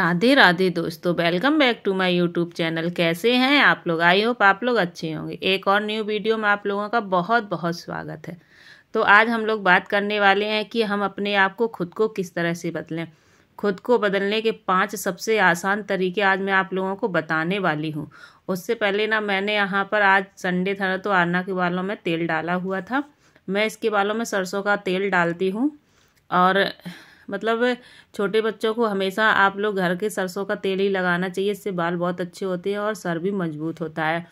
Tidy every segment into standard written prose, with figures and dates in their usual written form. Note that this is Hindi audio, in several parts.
राधे राधे दोस्तों, welcome back to my YouTube channel. कैसे हैं आप लोग? आई होप आप लोग अच्छे होंगे। एक और न्यू वीडियो में आप लोगों का बहुत बहुत स्वागत है। तो आज हम लोग बात करने वाले हैं कि हम अपने आप को खुद को किस तरह से बदलें। खुद को बदलने के 5 सबसे आसान तरीके आज मैं आप लोगों को बताने वाली हूँ। उससे पहले ना, मैंने यहाँ पर आज संडे था तो आरना के बालों में तेल डाला हुआ था। मैं इसके बालों में सरसों का तेल डालती हूँ और मतलब छोटे बच्चों को हमेशा आप लोग घर के सरसों का तेल ही लगाना चाहिए। इससे बाल बहुत अच्छे होते हैं और सर भी मजबूत होता है।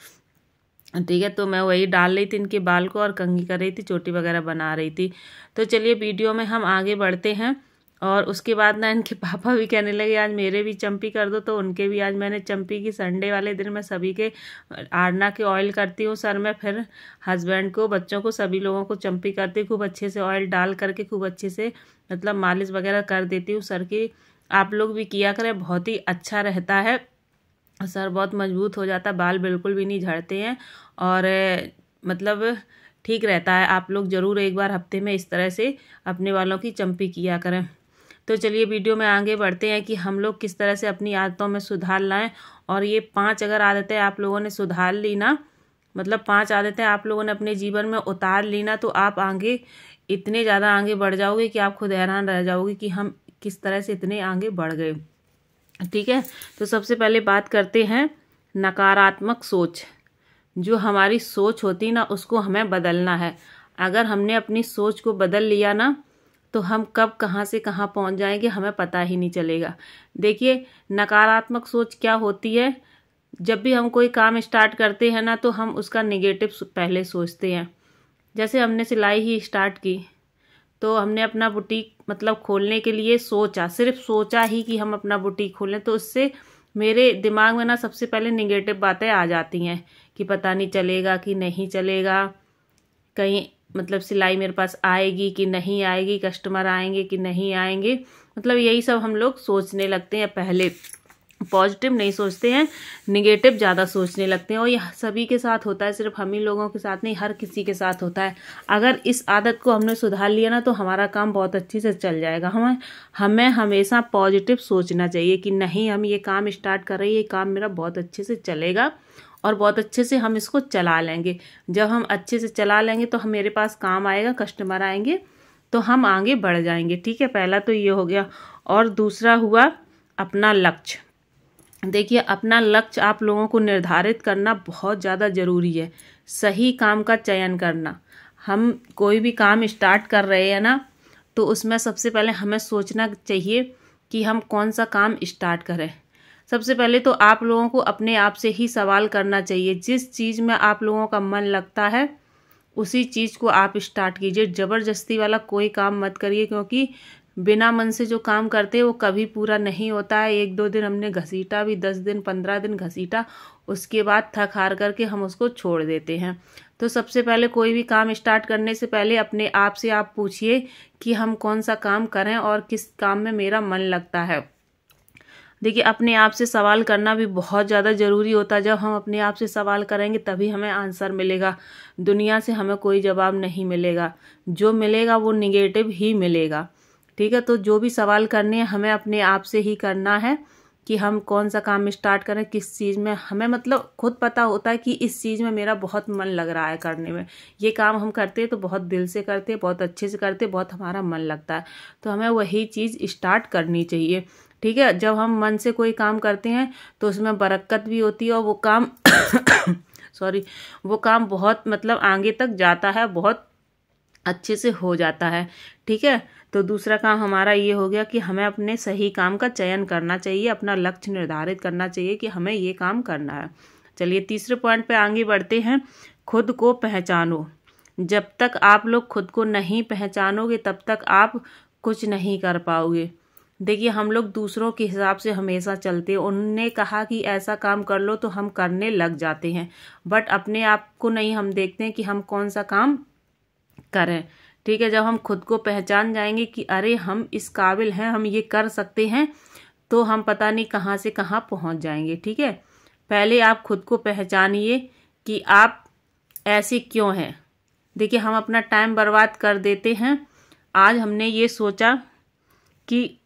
ठीक है, तो मैं वही डाल रही थी इनके बाल को और कंघी कर रही थी, चोटी वगैरह बना रही थी। तो चलिए वीडियो में हम आगे बढ़ते हैं। और उसके बाद ना इनके पापा भी कहने लगे आज मेरे भी चंपी कर दो, तो उनके भी आज मैंने चंपी की। संडे वाले दिन मैं सभी के आरना के ऑयल करती हूँ सर में, फिर हस्बैंड को, बच्चों को, सभी लोगों को चंपी करती हूँ। खूब अच्छे से ऑयल डाल करके खूब अच्छे से मतलब मालिश वगैरह कर देती हूँ सर की। आप लोग भी किया करें, बहुत ही अच्छा रहता है। सर बहुत मजबूत हो जाता है, बाल बिल्कुल भी नहीं झड़ते हैं और मतलब ठीक रहता है। आप लोग ज़रूर एक बार हफ्ते में इस तरह से अपने बालों की चंपी किया करें। तो चलिए वीडियो में आगे बढ़ते हैं कि हम लोग किस तरह से अपनी आदतों में सुधार लाएं। और ये 5 अगर आदतें आप लोगों ने सुधार ली ना, मतलब 5 आदतें आप लोगों ने अपने जीवन में उतार ली ना, तो आप आगे इतने ज़्यादा आगे बढ़ जाओगे कि आप खुद हैरान रह जाओगे कि हम किस तरह से इतने आगे बढ़ गए। ठीक है, तो सबसे पहले बात करते हैं नकारात्मक सोच। जो हमारी सोच होती ना, उसको हमें बदलना है। अगर हमने अपनी सोच को बदल लिया ना, तो हम कब कहाँ से कहाँ पहुँच जाएंगे हमें पता ही नहीं चलेगा। देखिए, नकारात्मक सोच क्या होती है? जब भी हम कोई काम स्टार्ट करते हैं ना, तो हम उसका नेगेटिव पहले सोचते हैं। जैसे हमने सिलाई ही स्टार्ट की, तो हमने अपना बुटीक मतलब खोलने के लिए सोचा, सिर्फ सोचा ही कि हम अपना बुटीक खोलें, तो उससे मेरे दिमाग में ना सबसे पहले नेगेटिव बातें आ जाती हैं कि पता नहीं चलेगा कि नहीं चलेगा, कहीं मतलब सिलाई मेरे पास आएगी कि नहीं आएगी, कस्टमर आएंगे कि नहीं आएंगे। मतलब यही सब हम लोग सोचने लगते हैं। पहले पॉजिटिव नहीं सोचते हैं, निगेटिव ज़्यादा सोचने लगते हैं। और यह सभी के साथ होता है, सिर्फ हम ही लोगों के साथ नहीं, हर किसी के साथ होता है। अगर इस आदत को हमने सुधार लिया ना, तो हमारा काम बहुत अच्छे से चल जाएगा। हमें हमेशा पॉजिटिव सोचना चाहिए कि नहीं, हम ये काम स्टार्ट कर रहे हैं, ये काम मेरा बहुत अच्छे से चलेगा और बहुत अच्छे से हम इसको चला लेंगे। जब हम अच्छे से चला लेंगे तो मेरे पास काम आएगा, कस्टमर आएंगे, तो हम आगे बढ़ जाएंगे। ठीक है, पहला तो ये हो गया। और दूसरा हुआ अपना लक्ष्य। देखिए, अपना लक्ष्य आप लोगों को निर्धारित करना बहुत ज़्यादा ज़रूरी है। सही काम का चयन करना। हम कोई भी काम स्टार्ट कर रहे हैं ना, तो उसमें सबसे पहले हमें सोचना चाहिए कि हम कौन सा काम स्टार्ट करें। सबसे पहले तो आप लोगों को अपने आप से ही सवाल करना चाहिए। जिस चीज़ में आप लोगों का मन लगता है उसी चीज़ को आप स्टार्ट कीजिए। ज़बरदस्ती वाला कोई काम मत करिए, क्योंकि बिना मन से जो काम करते हैं वो कभी पूरा नहीं होता है। 1-2 दिन हमने घसीटा भी, 10 दिन 15 दिन घसीटा, उसके बाद थक हार करके हम उसको छोड़ देते हैं। तो सबसे पहले कोई भी काम स्टार्ट करने से पहले अपने आप से आप पूछिए कि हम कौन सा काम करें और किस काम में मेरा मन लगता है। देखिए, अपने आप से सवाल करना भी बहुत ज़्यादा ज़रूरी होता है। जब हम अपने आप से सवाल करेंगे तभी हमें आंसर मिलेगा। दुनिया से हमें कोई जवाब नहीं मिलेगा, जो मिलेगा वो निगेटिव ही मिलेगा। ठीक है, तो जो भी सवाल करने हैं हमें अपने आप से ही करना है कि हम कौन सा काम स्टार्ट करें, किस चीज़ में हमें मतलब खुद पता होता है कि इस चीज़ में मेरा बहुत मन लग रहा है करने में। ये काम हम करते हैं तो बहुत दिल से करते हैं, बहुत अच्छे से करते हैं, बहुत हमारा मन लगता है, तो हमें वही चीज़ स्टार्ट करनी चाहिए। ठीक है, जब हम मन से कोई काम करते हैं तो उसमें बरकत भी होती है और वो काम वो काम बहुत मतलब आगे तक जाता है, बहुत अच्छे से हो जाता है। ठीक है, तो दूसरा काम हमारा ये हो गया कि हमें अपने सही काम का चयन करना चाहिए, अपना लक्ष्य निर्धारित करना चाहिए कि हमें ये काम करना है। चलिए तीसरे पॉइंट पे आगे बढ़ते हैं। खुद को पहचानो। जब तक आप लोग खुद को नहीं पहचानोगे तब तक आप कुछ नहीं कर पाओगे। देखिए, हम लोग दूसरों के हिसाब से हमेशा चलते हैं। उन्होंने कहा कि ऐसा काम कर लो तो हम करने लग जाते हैं, बट अपने आप को नहीं हम देखते हैं कि हम कौन सा काम करें। ठीक है, जब हम खुद को पहचान जाएंगे कि अरे हम इस काबिल हैं, हम ये कर सकते हैं, तो हम पता नहीं कहाँ से कहाँ पहुँच जाएंगे। ठीक है, पहले आप खुद को पहचानिए कि आप ऐसे क्यों हैं। देखिए, हम अपना टाइम बर्बाद कर देते हैं। आज हमने ये सोचा कि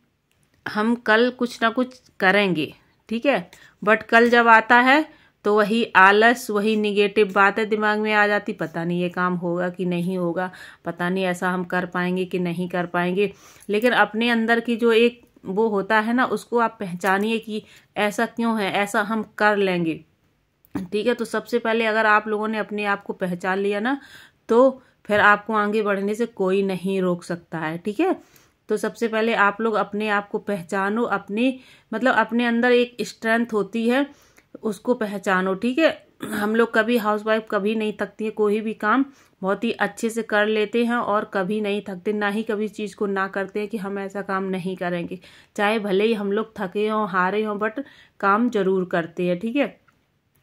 हम कल कुछ ना कुछ करेंगे, ठीक है। बट कल जब आता है तो वही आलस, वही निगेटिव बातें दिमाग में आ जाती, पता नहीं ये काम होगा कि नहीं होगा, पता नहीं ऐसा हम कर पाएंगे कि नहीं कर पाएंगे। लेकिन अपने अंदर की जो एक वो होता है ना, उसको आप पहचानिए कि ऐसा क्यों है, ऐसा हम कर लेंगे, ठीक है। तो सबसे पहले अगर आप लोगों ने अपने आप को पहचान लिया ना, तो फिर आपको आगे बढ़ने से कोई नहीं रोक सकता है, ठीक है। तो सबसे पहले आप लोग अपने आप को पहचानो, अपने मतलब अपने अंदर एक स्ट्रेंथ होती है उसको पहचानो, ठीक है। हम लोग कभी हाउसवाइफ कभी नहीं थकती है, कोई भी काम बहुत ही अच्छे से कर लेते हैं और कभी नहीं थकते, ना ही कभी चीज़ को ना करते हैं कि हम ऐसा काम नहीं करेंगे। चाहे भले ही हम लोग थके हों, हारे हों, बट काम जरूर करते हैं, ठीक है।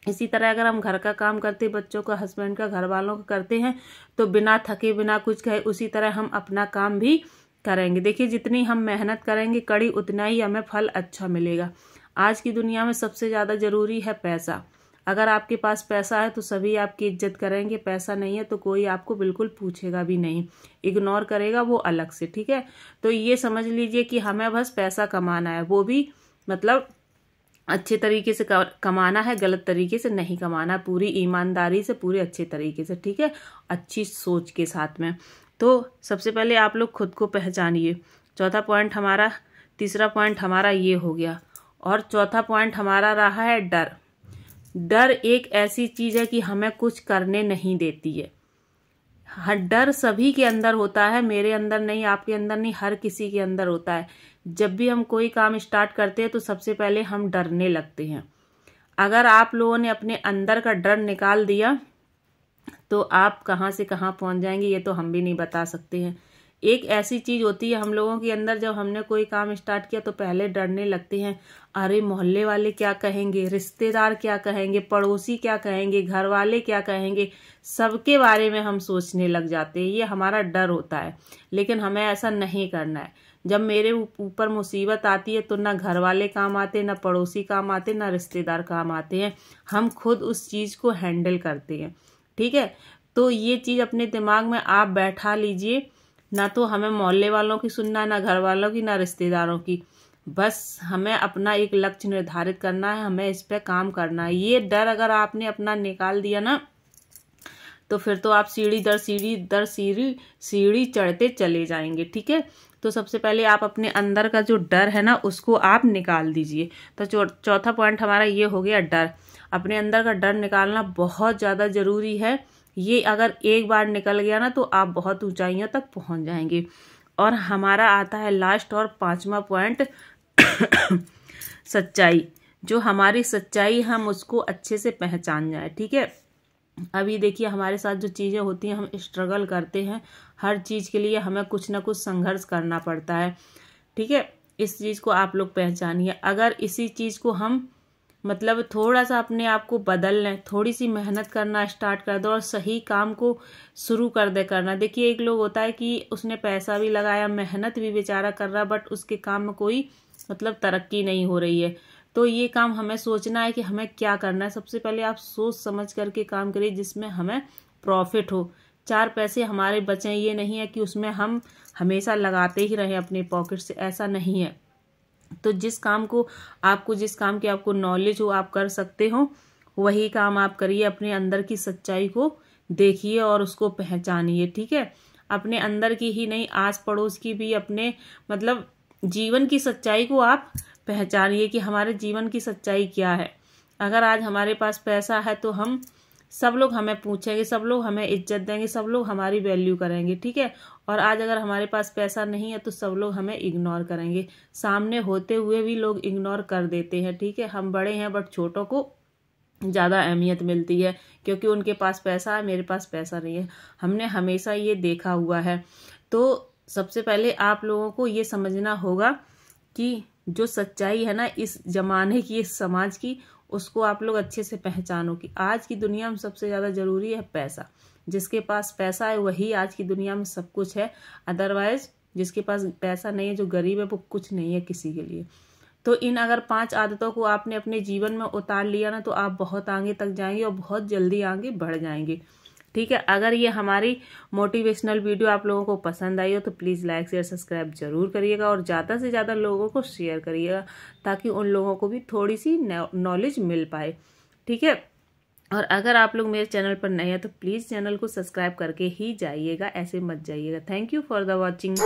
इसी तरह अगर हम घर का काम करते, बच्चों का, हस्बैंड का, घर वालों का करते हैं, तो बिना थके बिना कुछ कहे उसी तरह हम अपना काम भी करेंगे। देखिए, जितनी हम मेहनत करेंगे कड़ी, उतना ही हमें फल अच्छा मिलेगा। आज की दुनिया में सबसे ज़्यादा ज़रूरी है पैसा। अगर आपके पास पैसा है तो सभी आपकी इज्जत करेंगे, पैसा नहीं है तो कोई आपको बिल्कुल पूछेगा भी नहीं, इग्नोर करेगा वो अलग से, ठीक है। तो ये समझ लीजिए कि हमें बस पैसा कमाना है, वो भी मतलब अच्छे तरीके से कमाना है, गलत तरीके से नहीं कमाना, पूरी ईमानदारी से, पूरे अच्छे तरीके से, ठीक है, अच्छी सोच के साथ में। तो सबसे पहले आप लोग खुद को पहचानिए। चौथा पॉइंट हमारा, तीसरा पॉइंट हमारा ये हो गया, और चौथा पॉइंट हमारा रहा है डर। डर एक ऐसी चीज है कि हमें कुछ करने नहीं देती है। हर डर सभी के अंदर होता है, मेरे अंदर नहीं, आपके अंदर नहीं, हर किसी के अंदर होता है। जब भी हम कोई काम स्टार्ट करते हैं तो सबसे पहले हम डरने लगते हैं। अगर आप लोगों ने अपने अंदर का डर निकाल दिया तो आप कहाँ से कहाँ पहुंच जाएंगे ये तो हम भी नहीं बता सकते हैं। एक ऐसी चीज होती है हम लोगों के अंदर, जब हमने कोई काम स्टार्ट किया तो पहले डरने लगते हैं, अरे मोहल्ले वाले क्या कहेंगे, रिश्तेदार क्या कहेंगे, पड़ोसी क्या कहेंगे, घर वाले क्या कहेंगे, सबके बारे में हम सोचने लग जाते हैं। ये हमारा डर होता है, लेकिन हमें ऐसा नहीं करना है। जब मेरे ऊपर मुसीबत आती है तो ना घर वाले काम आते, ना पड़ोसी काम आते, ना रिश्तेदार काम आते हैं, हम खुद उस चीज को हैंडल करते हैं, ठीक है। तो ये चीज अपने दिमाग में आप बैठा लीजिए, ना तो हमें मोहल्ले वालों की सुनना, ना घर वालों की, ना रिश्तेदारों की। बस हमें अपना एक लक्ष्य निर्धारित करना है, हमें इस पे काम करना है। ये डर अगर आपने अपना निकाल दिया ना, तो फिर तो आप सीढ़ी दर सीढ़ी दर सीढ़ी सीढ़ी चढ़ते चले जाएंगे, ठीक है। तो सबसे पहले आप अपने अंदर का जो डर है ना, उसको आप निकाल दीजिए। तो चौथा पॉइंट हमारा ये हो गया, डर। अपने अंदर का डर निकालना बहुत ज़्यादा ज़रूरी है। ये अगर एक बार निकल गया ना तो आप बहुत ऊंचाइयों तक पहुंच जाएंगे। और हमारा आता है लास्ट और पांचवा पॉइंट, सच्चाई। जो हमारी सच्चाई, हम उसको अच्छे से पहचान जाए, ठीक है। अभी देखिए, हमारे साथ जो चीज़ें होती हैं, हम स्ट्रगल करते हैं, हर चीज़ के लिए हमें कुछ ना कुछ संघर्ष करना पड़ता है, ठीक है। इस चीज़ को आप लोग पहचानिए। अगर इसी चीज़ को हम मतलब थोड़ा सा अपने आप को बदल लें, थोड़ी सी मेहनत करना स्टार्ट कर दो और सही काम को शुरू कर दे करना। देखिए, एक लोग होता है कि उसने पैसा भी लगाया, मेहनत भी बेचारा कर रहा, बट उसके काम में कोई मतलब तरक्की नहीं हो रही है। तो ये काम हमें सोचना है कि हमें क्या करना है। सबसे पहले आप सोच समझ करके काम करिए जिसमें हमें प्रॉफिट हो, 4 पैसे हमारे बचें। ये नहीं है कि उसमें हम हमेशा लगाते ही रहें अपने पॉकेट से, ऐसा नहीं है। तो जिस काम की आपको नॉलेज हो, आप कर सकते हो, वही काम आप करिए। अपने अंदर की सच्चाई को देखिए और उसको पहचानिए, ठीक है। अपने अंदर की ही नहीं, आस पड़ोस की भी, अपने मतलब जीवन की सच्चाई को आप पहचानिए कि हमारे जीवन की सच्चाई क्या है। अगर आज हमारे पास पैसा है तो हम सब लोग हमें पूछेंगे, सब लोग हमें इज्जत देंगे, सब लोग हमारी वैल्यू करेंगे, ठीक है। और आज अगर हमारे पास पैसा नहीं है तो सब लोग हमें इग्नोर करेंगे, सामने होते हुए भी लोग इग्नोर कर देते हैं, ठीक है। हम बड़े हैं बट छोटों को ज़्यादा अहमियत मिलती है क्योंकि उनके पास पैसा है, मेरे पास पैसा नहीं है। हमने हमेशा ये देखा हुआ है। तो सबसे पहले आप लोगों को ये समझना होगा कि जो सच्चाई है ना इस जमाने की, इस समाज की, उसको आप लोग अच्छे से पहचानो कि आज की दुनिया में सबसे ज़्यादा ज़रूरी है पैसा। जिसके पास पैसा है वही आज की दुनिया में सब कुछ है, अदरवाइज जिसके पास पैसा नहीं है, जो गरीब है, वो कुछ नहीं है किसी के लिए। तो इन अगर 5 आदतों को आपने अपने जीवन में उतार लिया ना तो आप बहुत आगे तक जाएंगे और बहुत जल्दी आगे बढ़ जाएंगे, ठीक है। अगर ये हमारी मोटिवेशनल वीडियो आप लोगों को पसंद आई हो तो प्लीज़ लाइक शेयर सब्सक्राइब जरूर करिएगा और ज़्यादा से ज़्यादा लोगों को शेयर करिएगा ताकि उन लोगों को भी थोड़ी सी नॉलेज मिल पाए, ठीक है। और अगर आप लोग मेरे चैनल पर नए हैं तो प्लीज़ चैनल को सब्सक्राइब करके ही जाइएगा, ऐसे मत जाइएगा। Thank you for the watching.